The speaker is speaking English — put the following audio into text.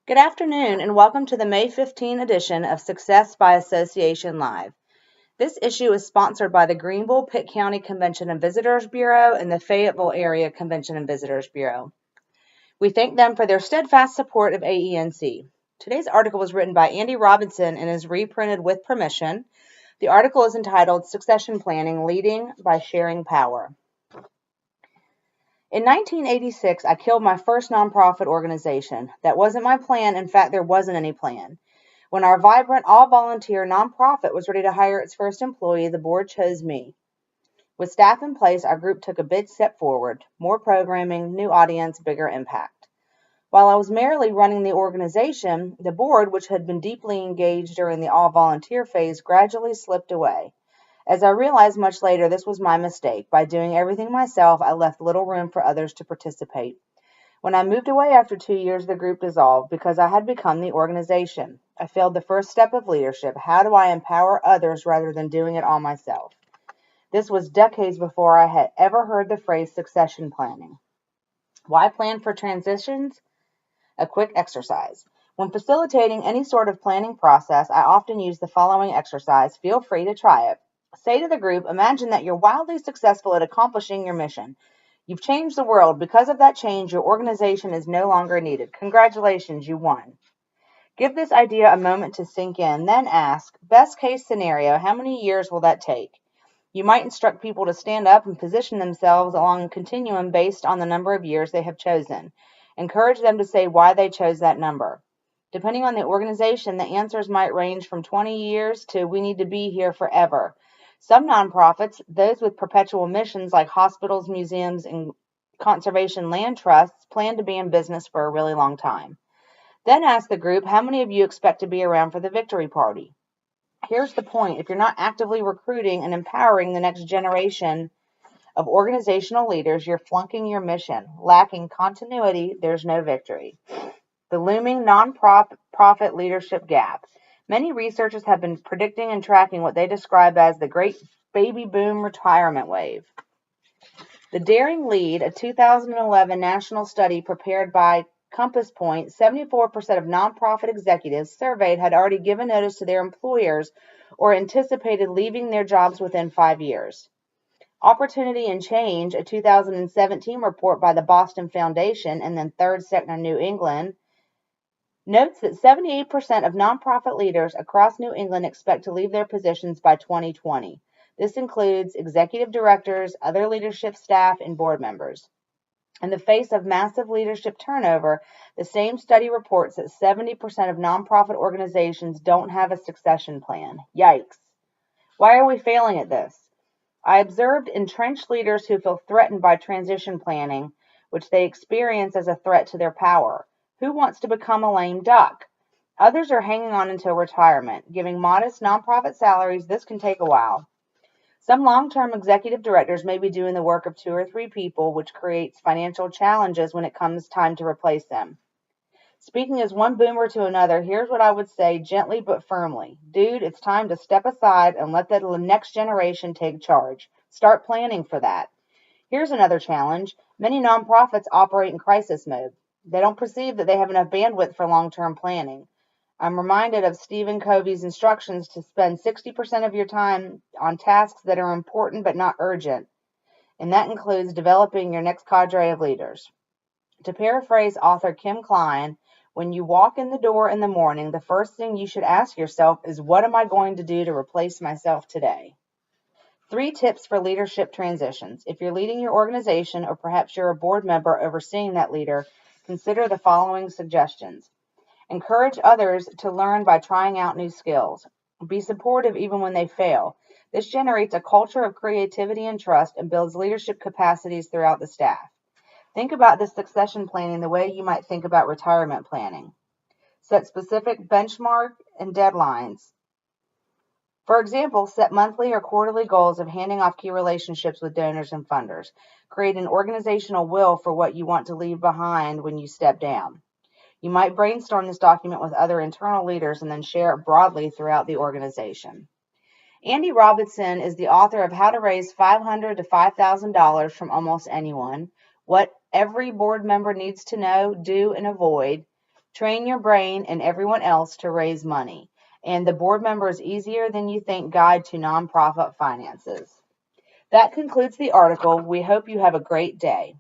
Good afternoon and welcome to the May 15 edition of Success by Association Live. This issue is sponsored by the Greenville-Pitt County Convention and Visitors Bureau and the Fayetteville Area Convention and Visitors Bureau. We thank them for their steadfast support of AENC. Today's article was written by Andy Robinson and is reprinted with permission. The article is entitled Succession Planning, Leading by Sharing Power. In 1986, I killed my first nonprofit organization. That wasn't my plan. In fact, there wasn't any plan. When our vibrant, all-volunteer nonprofit was ready to hire its first employee, the board chose me. With staff in place, our group took a big step forward. More programming, new audience, bigger impact. While I was merely running the organization, the board, which had been deeply engaged during the all-volunteer phase, gradually slipped away. As I realized much later, this was my mistake. By doing everything myself, I left little room for others to participate. When I moved away after 2 years, the group dissolved because I had become the organization. I failed the first step of leadership. How do I empower others rather than doing it all myself? This was decades before I had ever heard the phrase succession planning. Why plan for transitions? A quick exercise. When facilitating any sort of planning process, I often use the following exercise. Feel free to try it. Say to the group, imagine that you're wildly successful at accomplishing your mission. You've changed the world. Because of that change, your organization is no longer needed. Congratulations, you won. Give this idea a moment to sink in, then ask, best case scenario, how many years will that take? You might instruct people to stand up and position themselves along a continuum based on the number of years they have chosen. Encourage them to say why they chose that number. Depending on the organization, the answers might range from 20 years to we need to be here forever. Some nonprofits, those with perpetual missions like hospitals, museums, and conservation land trusts, plan to be in business for a really long time. Then ask the group, how many of you expect to be around for the victory party? Here's the point. If you're not actively recruiting and empowering the next generation of organizational leaders, you're flunking your mission. Lacking continuity, there's no victory. The looming nonprofit leadership gap. Many researchers have been predicting and tracking what they describe as the great baby boom retirement wave. The Daring Lead, a 2011 national study prepared by Compass Point, 74% of nonprofit executives surveyed had already given notice to their employers or anticipated leaving their jobs within 5 years. Opportunity and Change, a 2017 report by the Boston Foundation and then Third Sector New England, notes that 78% of nonprofit leaders across New England expect to leave their positions by 2020. This includes executive directors, other leadership staff, and board members. In the face of massive leadership turnover, the same study reports that 70% of nonprofit organizations don't have a succession plan. Yikes. Why are we failing at this? I observed entrenched leaders who feel threatened by transition planning, which they experience as a threat to their power. Who wants to become a lame duck? Others are hanging on until retirement. Giving modest nonprofit salaries, this can take a while. Some long-term executive directors may be doing the work of 2 or 3 people, which creates financial challenges when it comes time to replace them. Speaking as one boomer to another, here's what I would say gently but firmly. Dude, it's time to step aside and let the next generation take charge. Start planning for that. Here's another challenge. Many nonprofits operate in crisis mode. They don't perceive that they have enough bandwidth for long-term planning. I'm reminded of Stephen Covey's instructions to spend 60% of your time on tasks that are important but not urgent, and that includes developing your next cadre of leaders. To paraphrase author Kim Klein, when you walk in the door in the morning, the first thing you should ask yourself is, what am I going to do to replace myself today? 3 tips for leadership transitions. If you're leading your organization, or perhaps you're a board member overseeing that leader, consider the following suggestions. Encourage others to learn by trying out new skills. Be supportive even when they fail. This generates a culture of creativity and trust and builds leadership capacities throughout the staff. Think about this succession planning the way you might think about retirement planning. Set specific benchmark and deadlines. For example, set monthly or quarterly goals of handing off key relationships with donors and funders. Create an organizational will for what you want to leave behind when you step down. You might brainstorm this document with other internal leaders and then share it broadly throughout the organization. Andy Robinson is the author of How to Raise $500 to $5,000 from Almost Anyone, What Every Board Member Needs to Know, Do, and Avoid, Train your brain and everyone else to raise money. And the board member is easier than you think guide to nonprofit finances. That concludes the article. We hope you have a great day.